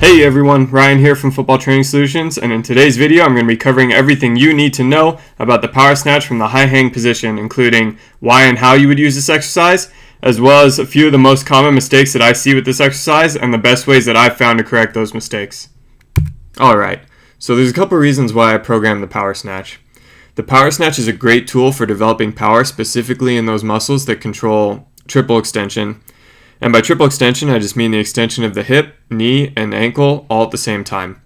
Hey everyone, Ryan here from Football Training Solutions, and in today's video I'm going to be covering everything you need to know about the power snatch from the high hang position, including why and how you would use this exercise, as well as a few of the most common mistakes that I see with this exercise and the best ways that I've found to correct those mistakes. Alright, so there's a couple reasons why I programmed the power snatch. The power snatch is a great tool for developing power, specifically in those muscles that control triple extension. And by triple extension, I just mean the extension of the hip, knee, and ankle all at the same time.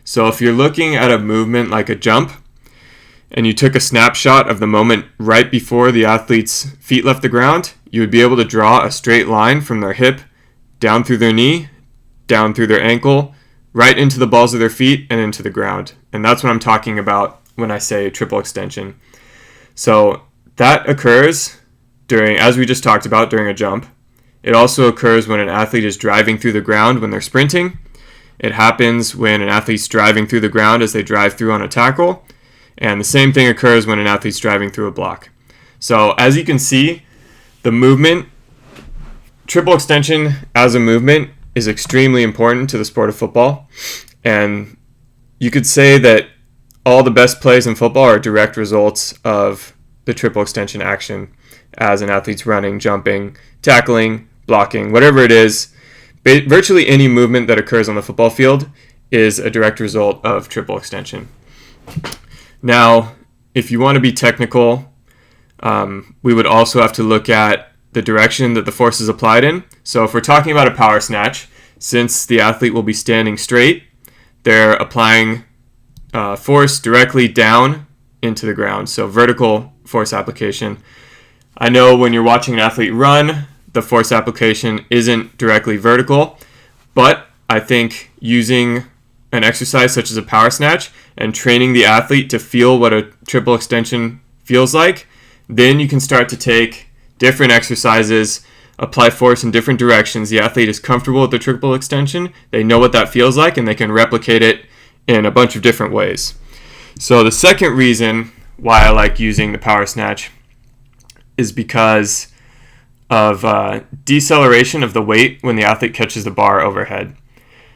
So if you're looking at a movement like a jump, and you took a snapshot of the moment right before the athlete's feet left the ground, you would be able to draw a straight line from their hip, down through their knee, down through their ankle, right into the balls of their feet, and into the ground. And that's what I'm talking about when I say triple extension. So that occurs during, as we just talked about, during a jump. It also occurs when an athlete is driving through the ground when they're sprinting. It happens when an athlete's driving through the ground as they drive through on a tackle. And the same thing occurs when an athlete's driving through a block. So as you can see, the movement, triple extension as a movement is extremely important to the sport of football. And you could say that all the best plays in football are direct results of the triple extension action as an athlete's running, jumping, tackling, blocking, whatever it is. Virtually any movement that occurs on the football field is a direct result of triple extension. Now, if you want to be technical, we would also have to look at the direction that the force is applied in. So if we're talking about a power snatch, since the athlete will be standing straight, they're applying force directly down into the ground, so vertical force application. I know when you're watching an athlete run, the force application isn't directly vertical, but I think using an exercise such as a power snatch and training the athlete to feel what a triple extension feels like, then you can start to take different exercises, apply force in different directions. The athlete is comfortable with the triple extension, they know what that feels like, and they can replicate it in a bunch of different ways. So the second reason why I like using the power snatch is because of deceleration of the weight when the athlete catches the bar overhead.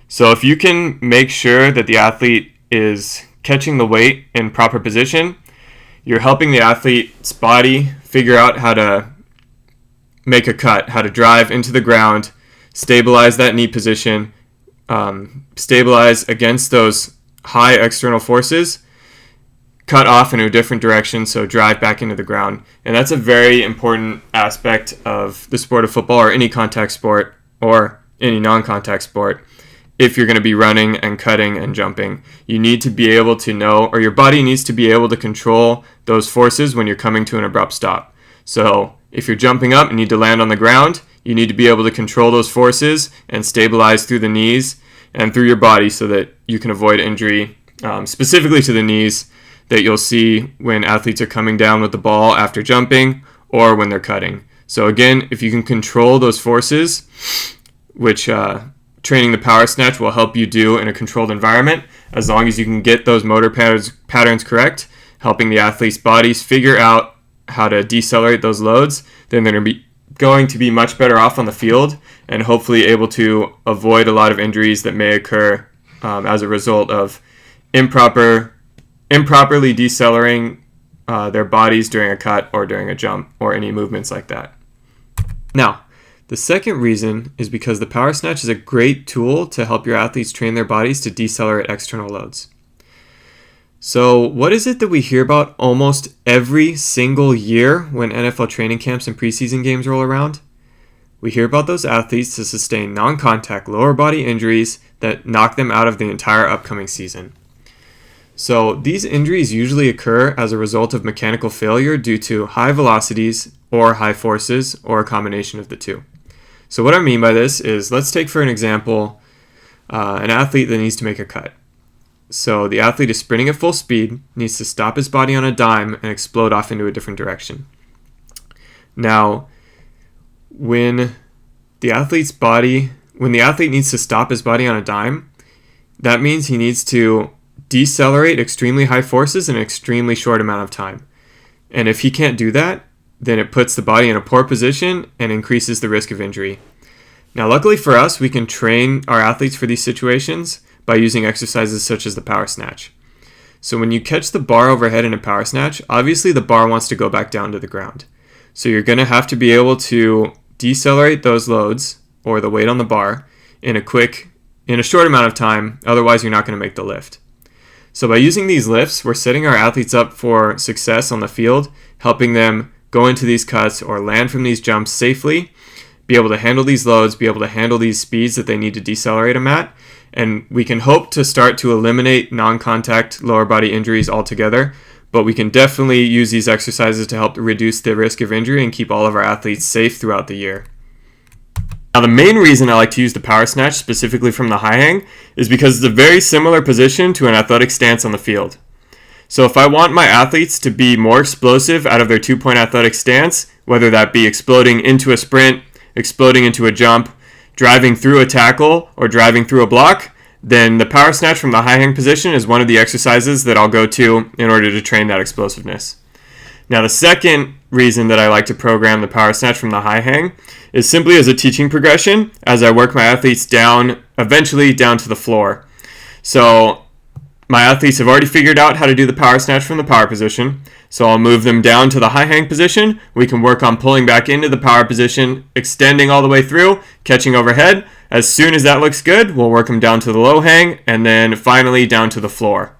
So if you can make sure that the athlete is catching the weight in proper position, you're helping the athlete's body figure out how to make a cut, how to drive into the ground, stabilize that knee position, stabilize against those high external forces, cut off in a different direction, so drive back into the ground. And that's a very important aspect of the sport of football, or any contact sport, or any non-contact sport. If you're going to be running and cutting and jumping, you need to be able to know, or your body needs to be able to control those forces when you're coming to an abrupt stop. So if you're jumping up and need to land on the ground, you need to be able to control those forces and stabilize through the knees and through your body so that you can avoid injury, specifically to the knees, that you'll see when athletes are coming down with the ball after jumping or when they're cutting. So again, if you can control those forces, which training the power snatch will help you do in a controlled environment, as long as you can get those motor patterns correct, helping the athlete's bodies figure out how to decelerate those loads, then they're going to be much better off on the field and hopefully able to avoid a lot of injuries that may occur as a result of improperly decelerating their bodies during a cut or during a jump or any movements like that. Now, the second reason is because the power snatch is a great tool to help your athletes train their bodies to decelerate external loads. So what is it that we hear about almost every single year when NFL training camps and preseason games roll around? We hear about those athletes to sustain non-contact lower body injuries that knock them out of the entire upcoming season. So these injuries usually occur as a result of mechanical failure due to high velocities or high forces, or a combination of the two. So what I mean by this is, let's take for an example an athlete that needs to make a cut. So the athlete is sprinting at full speed, needs to stop his body on a dime and explode off into a different direction. Now, when the athlete needs to stop his body on a dime, that means he needs to decelerate extremely high forces in an extremely short amount of time. And if he can't do that, then it puts the body in a poor position and increases the risk of injury. Now, luckily for us, we can train our athletes for these situations by using exercises such as the Power Snatch. So when you catch the bar overhead in a Power Snatch, obviously the bar wants to go back down to the ground. So you're going to have to be able to decelerate those loads, or the weight on the bar, in a short amount of time, otherwise you're not going to make the lift. So by using these lifts, we're setting our athletes up for success on the field, helping them go into these cuts or land from these jumps safely, be able to handle these loads, be able to handle these speeds that they need to decelerate them at, and we can hope to start to eliminate non-contact lower body injuries altogether, but we can definitely use these exercises to help reduce the risk of injury and keep all of our athletes safe throughout the year. Now, the main reason I like to use the Power Snatch specifically from the high hang is because it's a very similar position to an athletic stance on the field. So if I want my athletes to be more explosive out of their two-point athletic stance, whether that be exploding into a sprint, exploding into a jump, driving through a tackle, or driving through a block, then the Power Snatch from the high hang position is one of the exercises that I'll go to in order to train that explosiveness. Now, the second reason that I like to program the Power Snatch from the high hang is simply as a teaching progression as I work my athletes down, eventually down to the floor. So my athletes have already figured out how to do the Power Snatch from the power position, so I'll move them down to the high hang position. We can work on pulling back into the power position, extending all the way through, catching overhead. As soon as that looks good, we'll work them down to the low hang, and then finally down to the floor.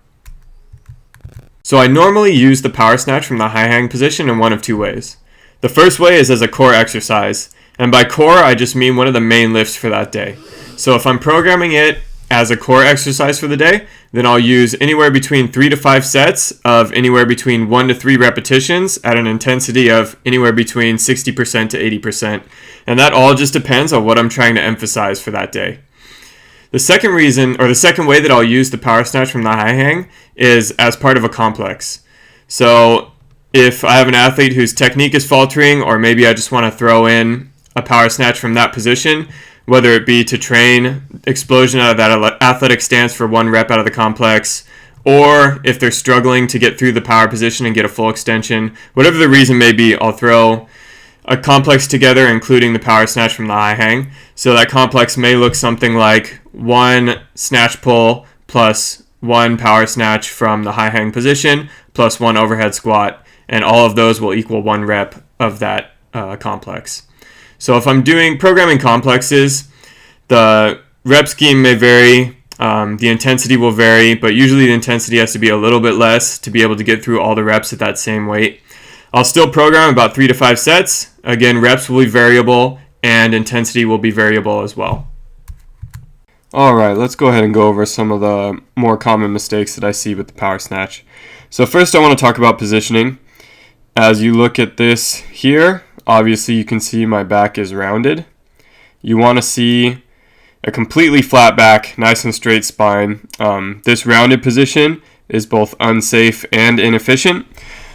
So I normally use the Power Snatch from the high hang position in one of two ways. The first way is as a core exercise, and by core I just mean one of the main lifts for that day. So if I'm programming it as a core exercise for the day, then I'll use anywhere between 3 to 5 sets of anywhere between 1 to 3 repetitions at an intensity of anywhere between 60% to 80%. And that all just depends on what I'm trying to emphasize for that day. The second reason, or the second way that I'll use the Power Snatch from the high hang is as part of a complex. So if I have an athlete whose technique is faltering, or maybe I just want to throw in a Power Snatch from that position, whether it be to train explosion out of that athletic stance for 1 rep out of the complex, or if they're struggling to get through the power position and get a full extension, whatever the reason may be, I'll throw a complex together including the Power Snatch from the high hang. So that complex may look something like 1 snatch pull plus 1 Power Snatch from the high hang position plus 1 overhead squat, and all of those will equal 1 rep of that complex. So if I'm doing programming complexes, the rep scheme may vary, the intensity will vary, but usually the intensity has to be a little bit less to be able to get through all the reps at that same weight. I'll still program about 3 to 5 sets. Again, reps will be variable and intensity will be variable as well. Alright, let's go ahead and go over some of the more common mistakes that I see with the Power Snatch. So first I want to talk about positioning. As you look at this here, obviously you can see my back is rounded. You want to see a completely flat back, nice and straight spine. This rounded position is both unsafe and inefficient.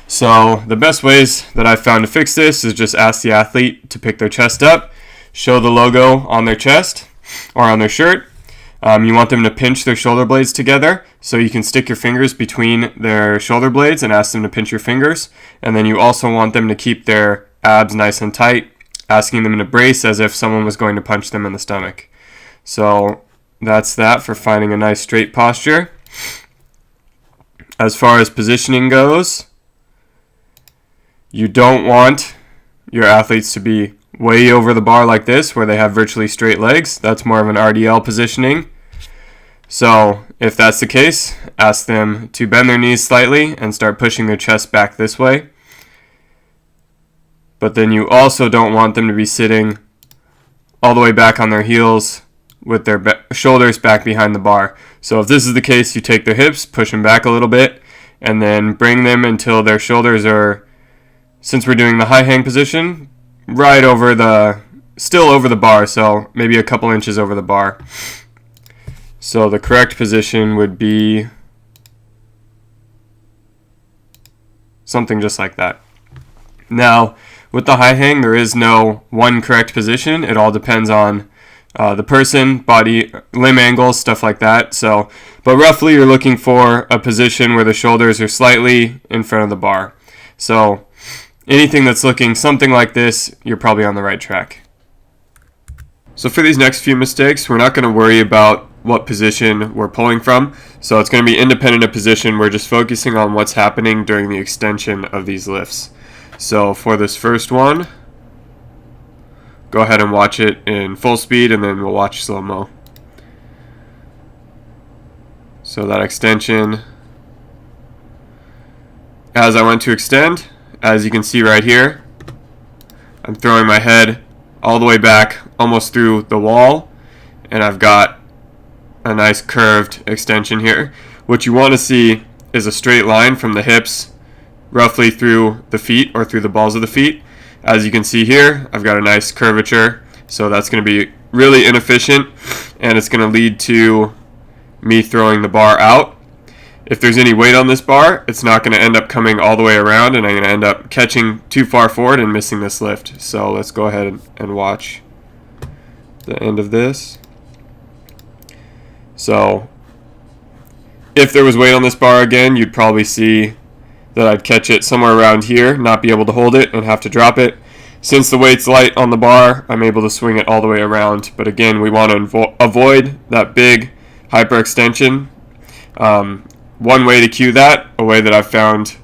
So the best ways that I've found to fix this is just ask the athlete to pick their chest up, show the logo on their chest or on their shirt. You want them to pinch their shoulder blades together, so you can stick your fingers between their shoulder blades and ask them to pinch your fingers. And then you also want them to keep their abs nice and tight, asking them to brace as if someone was going to punch them in the stomach. So that's that for finding a nice straight posture. As far as positioning goes, you don't want your athletes to be way over the bar like this, where they have virtually straight legs. That's more of an RDL positioning. So if that's the case, ask them to bend their knees slightly and start pushing their chest back this way. But then you also don't want them to be sitting all the way back on their heels with their shoulders back behind the bar. So if this is the case, you take their hips, push them back a little bit, and then bring them until their shoulders are, since we're doing the high hang position, right over still over the bar, so maybe a couple inches over the bar. So the correct position would be something just like that. Now, with the high hang, there is no one correct position. It all depends on the person, body, limb angles, stuff like that. So, but roughly you're looking for a position where the shoulders are slightly in front of the bar. So anything that's looking something like this, you're probably on the right track. So for these next few mistakes, we're not going to worry about what position we're pulling from. So it's going to be independent of position. We're just focusing on what's happening during the extension of these lifts. So for this first one, go ahead and watch it in full speed, and then we'll watch slow-mo. So that extension, as I went to extend, as you can see right here, I'm throwing my head all the way back, almost through the wall, and I've got a nice curved extension here. What you want to see is a straight line from the hips roughly through the feet or through the balls of the feet. As you can see here, I've got a nice curvature, so that's going to be really inefficient, and it's going to lead to me throwing the bar out. If there's any weight on this bar, it's not going to end up coming all the way around, and I'm going to end up catching too far forward and missing this lift. So let's go ahead and watch the end of this. So if there was weight on this bar again, you'd probably see that I'd catch it somewhere around here, not be able to hold it, and have to drop it. Since the weight's light on the bar, I'm able to swing it all the way around. But again, we want to avoid that big hyperextension. One way to cue that, a way that I've found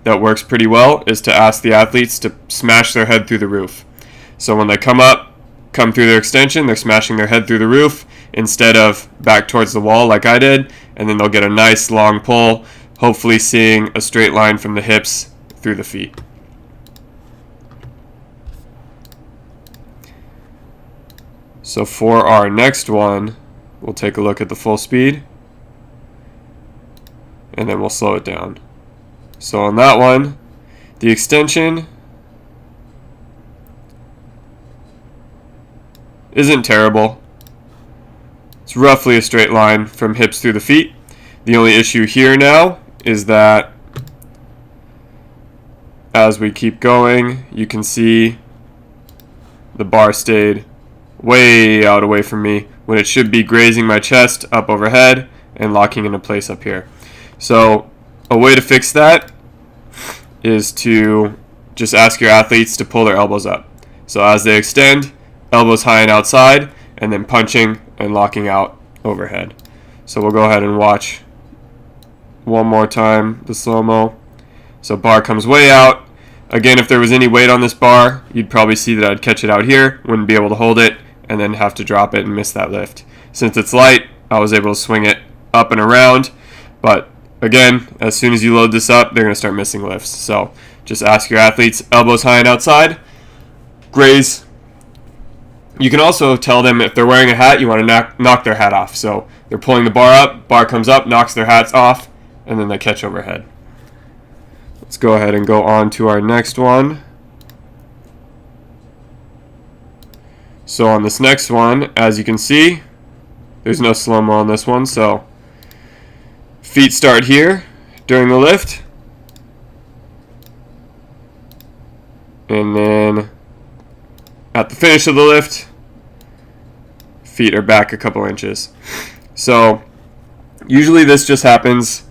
that works pretty well, is to ask the athletes to smash their head through the roof. So when they come through their extension, they're smashing their head through the roof instead of back towards the wall like I did, and then they'll get a nice long pull, hopefully seeing a straight line from the hips through the feet. So for our next one, we'll take a look at the full speed, and then we'll slow it down. So on that one, the extension isn't terrible. It's roughly a straight line from hips through the feet. The only issue here now is that as we keep going, you can see the bar stayed way out away from me when it should be grazing my chest up overhead and locking into place up here. So a way to fix that is to just ask your athletes to pull their elbows up. So as they extend, elbows high and outside, and then punching and locking out overhead. So we'll go ahead and watch one more time the slow-mo. So bar comes way out. Again, if there was any weight on this bar, you'd probably see that I'd catch it out here, wouldn't be able to hold it, and then have to drop it and miss that lift. Since it's light, I was able to swing it up and around, but again, as soon as you load this up, they're going to start missing lifts. So just ask your athletes, elbows high and outside, graze. You can also tell them if they're wearing a hat, you want to knock their hat off. So they're pulling the bar up, bar comes up, knocks their hats off, and then they catch overhead. Let's go ahead and go on to our next one. So on this next one, as you can see, there's no slow-mo on this one, so feet start here during the lift, and then at the finish of the lift, feet are back a couple inches. So usually this just happens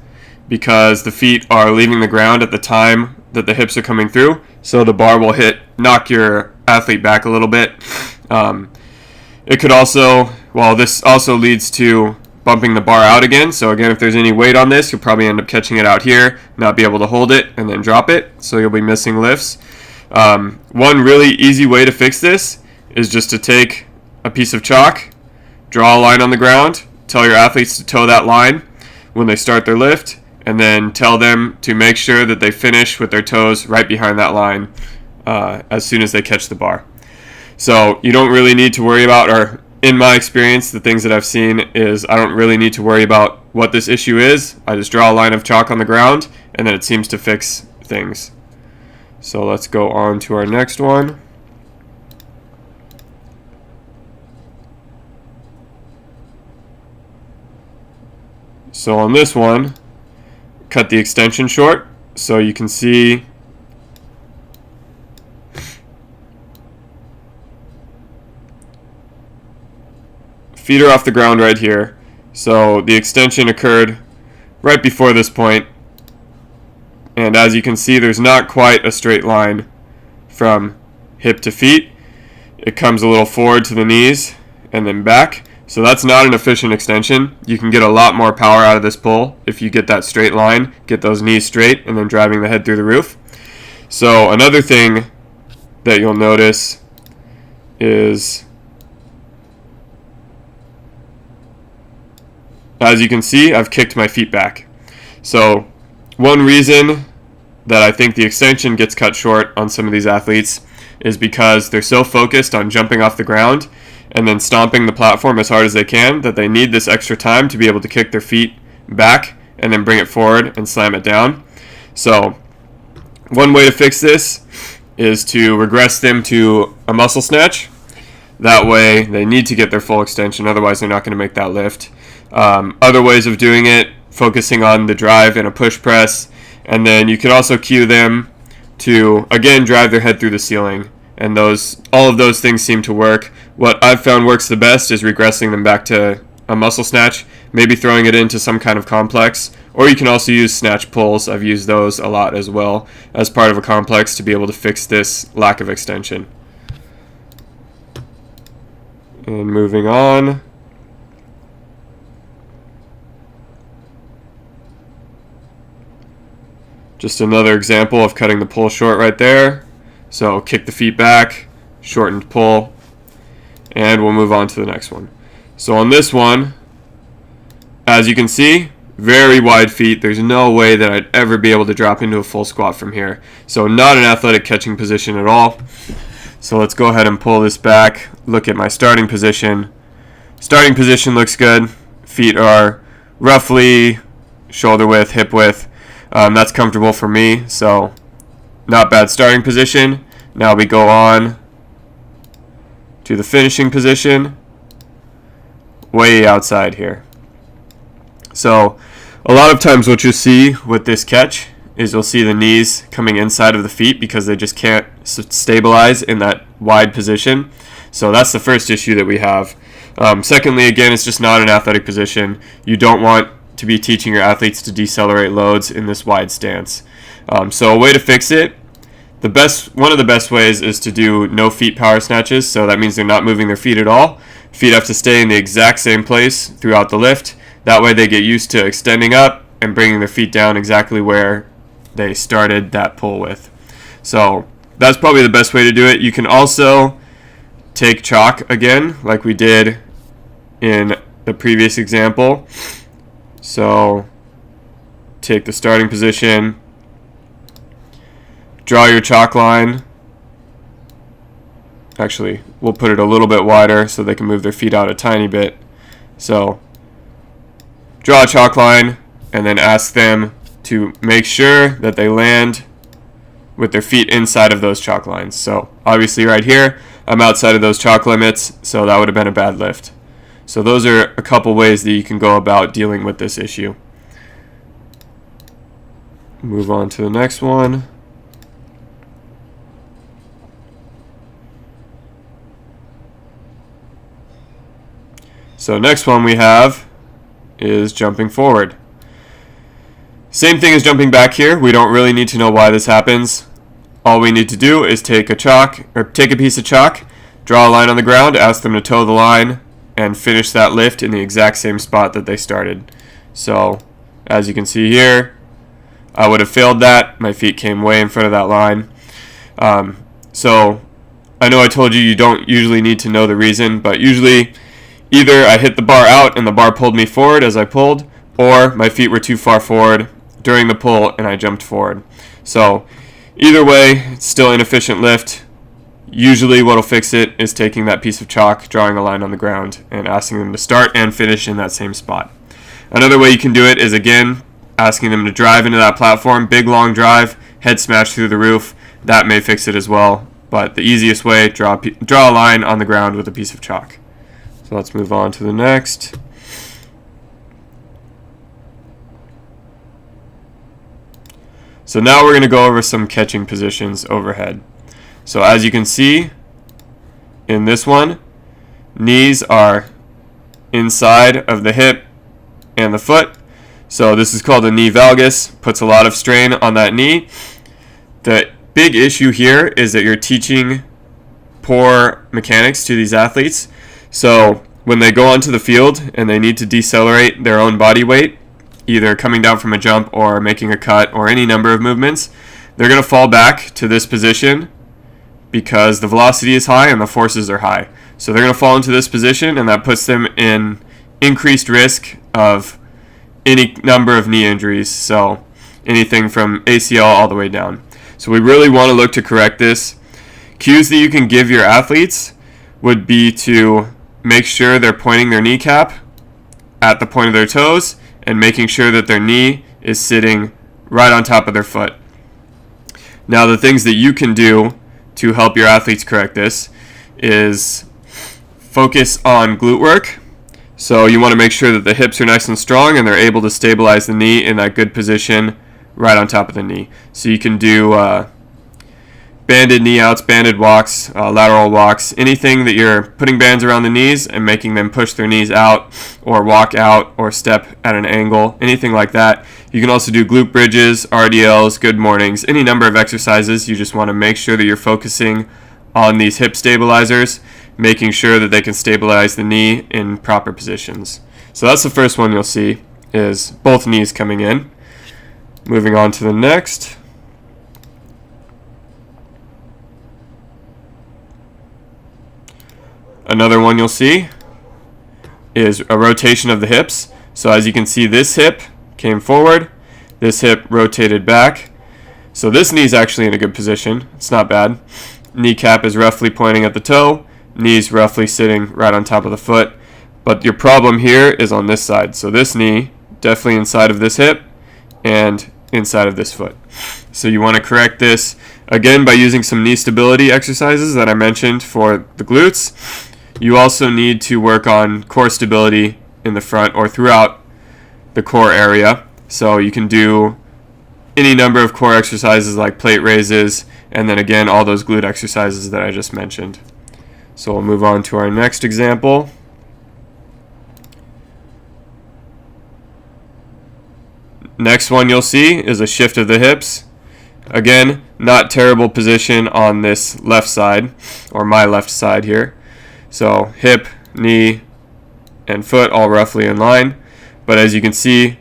because the feet are leaving the ground at the time that the hips are coming through, so the bar will knock your athlete back a little bit. It could also, this also leads to bumping the bar out again. So again, if there's any weight on this, you'll probably end up catching it out here, not be able to hold it, and then drop it. So you'll be missing lifts. One really easy way to fix this is just to take a piece of chalk, draw a line on the ground, tell your athletes to toe that line when they start their lift, and then tell them to make sure that they finish with their toes right behind that line as soon as they catch the bar. So you don't really need to worry about, or in my experience, the things that I've seen is I don't really need to worry about what this issue is. I just draw a line of chalk on the ground, and then it seems to fix things. So let's go on to our next one. So on this one, cut the extension short so you can see feet are off the ground right here. So the extension occurred right before this point. And as you can see, there's not quite a straight line from hip to feet. It comes a little forward to the knees and then back. So that's not an efficient extension. You can get a lot more power out of this pull if you get that straight line, get those knees straight, and then driving the head through the roof. So another thing that you'll notice is, as you can see, I've kicked my feet back. So one reason that I think the extension gets cut short on some of these athletes is because they're so focused on jumping off the ground and then stomping the platform as hard as they can that they need this extra time to be able to kick their feet back and then bring it forward and slam it down. So one way to fix this is to regress them to a muscle snatch. That way they need to get their full extension, otherwise they're not going to make that lift. Other ways of doing it, focusing on the drive and a push press, and then you can also cue them to, again, drive their head through the ceiling. And all of those things seem to work. What I've found works the best is regressing them back to a muscle snatch, maybe throwing it into some kind of complex, or you can also use snatch pulls. I've used those a lot as well as part of a complex to be able to fix this lack of extension. And moving on. Just another example of cutting the pull short right there. So kick the feet back, shortened pull, and we'll move on to the next one. So on this one, as you can see, very wide feet. There's no way that I'd ever be able to drop into a full squat from here. So not an athletic catching position at all. So let's go ahead and pull this back, look at my starting position. Starting position looks good. Feet are roughly shoulder width, hip width. That's comfortable for me, so not bad starting position. Now we go on to the finishing position, way outside here. So a lot of times what you'll see with this catch is you'll see the knees coming inside of the feet because they just can't stabilize in that wide position. So that's the first issue that we have. Secondly, again, it's just not an athletic position. You don't want to be teaching your athletes to decelerate loads in this wide stance. So a way to fix it, one of the best ways is to do no feet power snatches. So that means they're not moving their feet at all. Feet have to stay in the exact same place throughout the lift. That way they get used to extending up and bringing their feet down exactly where they started that pull with. So that's probably the best way to do it. You can also take chalk again, like we did in the previous example. So take the starting position, draw your chalk line. Actually, we'll put it a little bit wider so they can move their feet out a tiny bit. So draw a chalk line and then ask them to make sure that they land with their feet inside of those chalk lines. So obviously right here, I'm outside of those chalk limits, so that would have been a bad lift. So those are a couple ways that you can go about dealing with this issue. Move on to the next one. So next one we have is jumping forward. Same thing as jumping back here. We don't really need to know why this happens. All we need to do is take a piece of chalk, draw a line on the ground, ask them to toe the line, and finish that lift in the exact same spot that they started. So as you can see here, I would have failed that. My feet came way in front of that line. So I know I told you you don't usually need to know the reason, but usually either I hit the bar out and the bar pulled me forward as I pulled, or my feet were too far forward during the pull and I jumped forward. So either way, it's still inefficient lift. Usually what'll fix it is taking that piece of chalk, drawing a line on the ground, and asking them to start and finish in that same spot. Another way you can do it is, again, asking them to drive into that platform, big long drive, head smash through the roof. That may fix it as well, but the easiest way, draw a line on the ground with a piece of chalk. So let's move on to the next. So now we're going to go over some catching positions overhead. So as you can see in this one, knees are inside of the hip and the foot. So this is called a knee valgus, puts a lot of strain on that knee. The big issue here is that you're teaching poor mechanics to these athletes. So when they go onto the field and they need to decelerate their own body weight, either coming down from a jump or making a cut or any number of movements, they're going to fall back to this position because the velocity is high and the forces are high. So they're going to fall into this position, and that puts them in increased risk of any number of knee injuries. So anything from ACL all the way down. So we really want to look to correct this. Cues that you can give your athletes would be to make sure they're pointing their kneecap at the point of their toes and making sure that their knee is sitting right on top of their foot. Now, the things that you can do to help your athletes correct this is focus on glute work. So you want to make sure that the hips are nice and strong and they're able to stabilize the knee in that good position right on top of the knee. So you can do banded knee outs, banded walks, lateral walks, anything that you're putting bands around the knees and making them push their knees out or walk out or step at an angle, anything like that. You can also do glute bridges, RDLs, good mornings, any number of exercises. You just want to make sure that you're focusing on these hip stabilizers, making sure that they can stabilize the knee in proper positions. So that's the first one you'll see, is both knees coming in. Moving on to the next. Another one you'll see is a rotation of the hips. So as you can see, this hip came forward, this hip rotated back. So this knee is actually in a good position. It's not bad. Kneecap is roughly pointing at the toe, knees roughly sitting right on top of the foot. But your problem here is on this side. So this knee definitely inside of this hip and inside of this foot. So you want to correct this again by using some knee stability exercises that I mentioned for the glutes. You also need to work on core stability in the front or throughout the core area. So you can do any number of core exercises like plate raises, and then again all those glute exercises that I just mentioned. So we'll move on to our next example. Next one you'll see is a shift of the hips. Again, not terrible position on this left side, or my left side here. So hip, knee, and foot all roughly in line. But as you can see,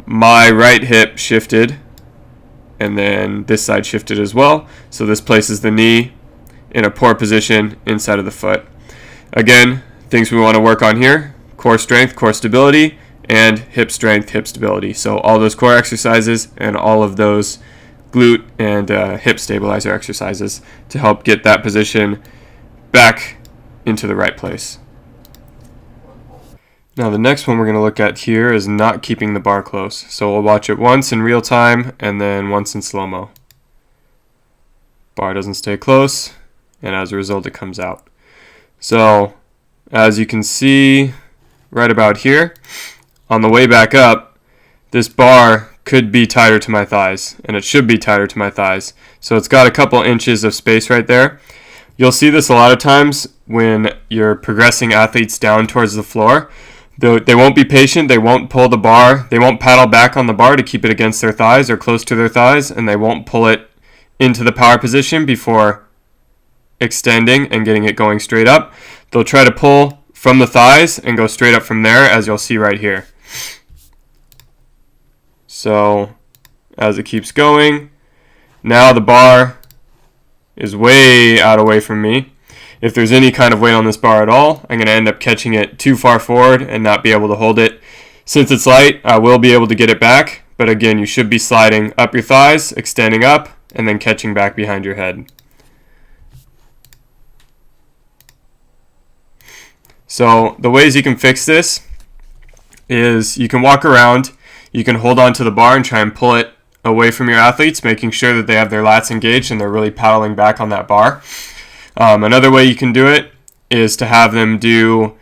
my right hip shifted, and then this side shifted as well. So this places the knee in a poor position inside of the foot. Again, things we want to work on here: core strength, core stability, and hip strength, hip stability. So all those core exercises and all of those glute and hip stabilizer exercises to help get that position back into the right place. Now the next one we're going to look at here is not keeping the bar close. So we'll watch it once in real time and then once in slow-mo. Bar doesn't stay close, and as a result it comes out. So as you can see right about here, on the way back up, this bar could be tighter to my thighs, and it should be tighter to my thighs. So it's got a couple inches of space right there. You'll see this a lot of times when you're progressing athletes down towards the floor. They won't be patient, they won't pull the bar, they won't paddle back on the bar to keep it against their thighs or close to their thighs, and they won't pull it into the power position before extending and getting it going straight up. They'll try to pull from the thighs and go straight up from there, as you'll see right here. So as it keeps going, now the bar is way out away from me. If there's any kind of weight on this bar at all, I'm going to end up catching it too far forward and not be able to hold it. Since it's light, I will be able to get it back, but again, you should be sliding up your thighs, extending up, and then catching back behind your head. So the ways you can fix this is you can walk around, you can hold on to the bar and try and pull it away from your athletes, making sure that they have their lats engaged and they're really paddling back on that bar. Another way you can do it is to have them do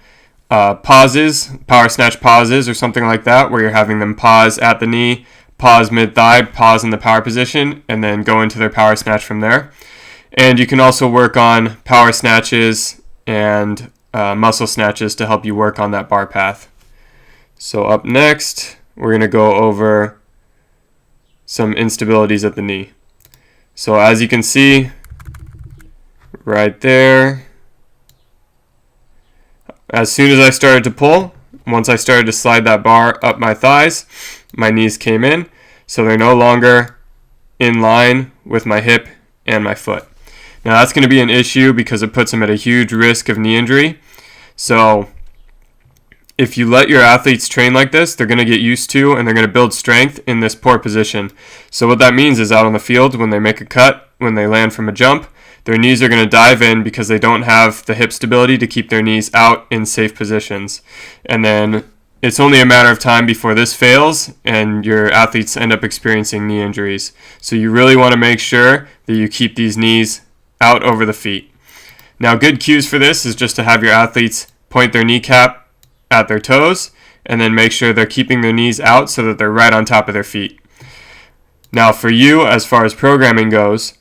pauses, power snatch pauses or something like that, where you're having them pause at the knee, pause mid-thigh, pause in the power position, and then go into their power snatch from there. And you can also work on power snatches and muscle snatches to help you work on that bar path. So up next, we're going to go over some instabilities at the knee. So as you can see right there, as soon as I started to pull, once I started to slide that bar up my thighs, my knees came in, so they're no longer in line with my hip and my foot. Now that's going to be an issue because it puts them at a huge risk of knee injury. So if you let your athletes train like this, they're going to get used to and they're going to build strength in this poor position. So what that means is out on the field, when they make a cut, when they land from a jump, their knees are going to dive in because they don't have the hip stability to keep their knees out in safe positions. And then it's only a matter of time before this fails and your athletes end up experiencing knee injuries. So you really want to make sure that you keep these knees out over the feet. Now, good cues for this is just to have your athletes point their kneecap at their toes and then make sure they're keeping their knees out so that they're right on top of their feet. Now, for you, as far as programming goes,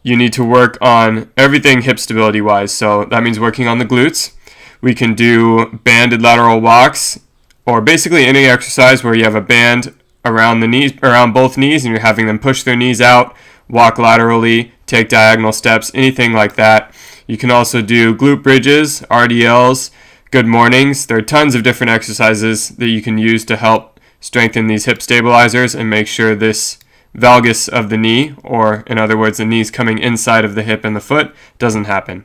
you need to work on everything hip stability wise. So that means working on the glutes. We can do banded lateral walks, or basically any exercise where you have a band around the knees, around both knees, and you're having them push their knees out, walk laterally, take diagonal steps, anything like that. You can also do glute bridges, RDLs, good mornings. There are tons of different exercises that you can use to help strengthen these hip stabilizers and make sure this valgus of the knee, or in other words, the knees coming inside of the hip and the foot, doesn't happen.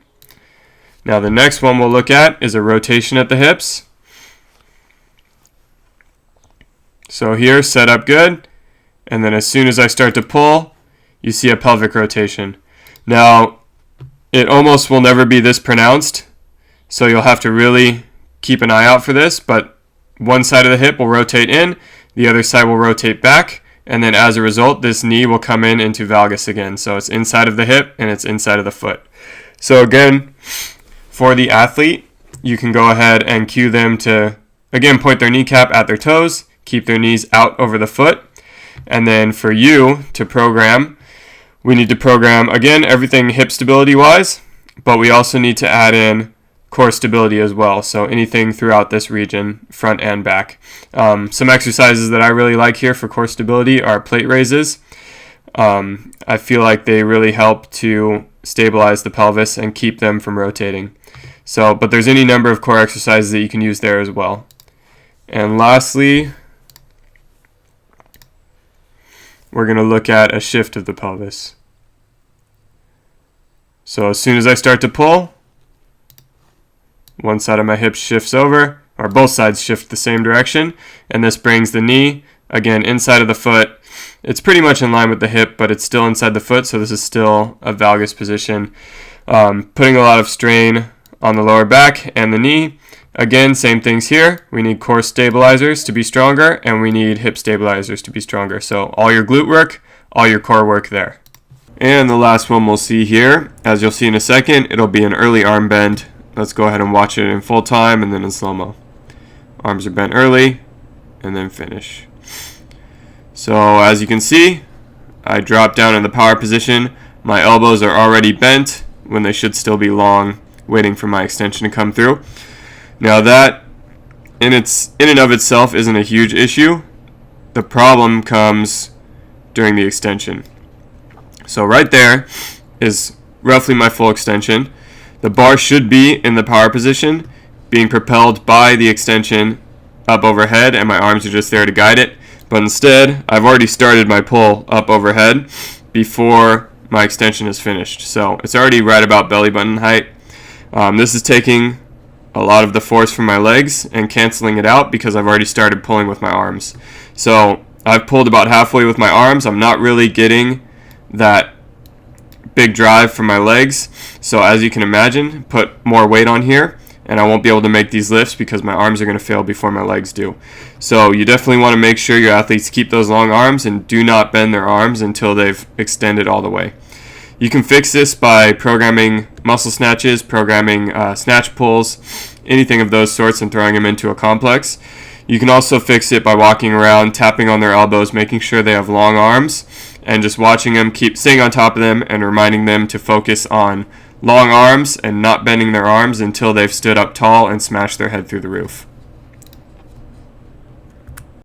Now the next one we'll look at is a rotation at the hips. So here, set up good, and then as soon as I start to pull, you see a pelvic rotation. Now, it almost will never be this pronounced, so you'll have to really keep an eye out for this, but one side of the hip will rotate in, the other side will rotate back, and then as a result, this knee will come in into valgus again. So it's inside of the hip and it's inside of the foot. So again, for the athlete, you can go ahead and cue them to, again, point their kneecap at their toes, keep their knees out over the foot. And then for you to program, we need to program, again, everything hip stability wise, but we also need to add in core stability as well. So anything throughout this region, front and back. Some exercises that I really like here for core stability are plate raises. I feel like they really help to stabilize the pelvis and keep them from rotating. So, but there's any number of core exercises that you can use there as well. And lastly, we're going to look at a shift of the pelvis. So as soon as I start to pull, one side of my hip shifts over, or both sides shift the same direction, and this brings the knee, again, inside of the foot. It's pretty much in line with the hip, but it's still inside the foot, so this is still a valgus position. Putting a lot of strain on the lower back and the knee. Again, same things here. We need core stabilizers to be stronger, and we need hip stabilizers to be stronger. So all your glute work, all your core work there. And the last one we'll see here, as you'll see in a second, it'll be an early arm bend. Let's go ahead and watch it in full time and then in slow-mo. Arms are bent early and then finish. So as you can see, I drop down in the power position. My elbows are already bent when they should still be long, waiting for my extension to come through. Now that in and of itself isn't a huge issue. The problem comes during the extension. So right there is roughly my full extension. The bar should be in the power position, being propelled by the extension up overhead, and my arms are just there to guide it. But instead, I've already started my pull up overhead before my extension is finished. So it's already right about belly button height. This is taking a lot of the force from my legs and canceling it out because I've already started pulling with my arms. So I've pulled about halfway with my arms. I'm not really getting that big drive from my legs, so as you can imagine, put more weight on here and I won't be able to make these lifts because my arms are going to fail before my legs do. So you definitely want to make sure your athletes keep those long arms and do not bend their arms until they've extended all the way. You can fix this by programming muscle snatches, programming snatch pulls, anything of those sorts, and throwing them into a complex. You can also fix it by walking around, tapping on their elbows, making sure they have long arms, and just watching them, keep staying on top of them and reminding them to focus on long arms and not bending their arms until they've stood up tall and smashed their head through the roof.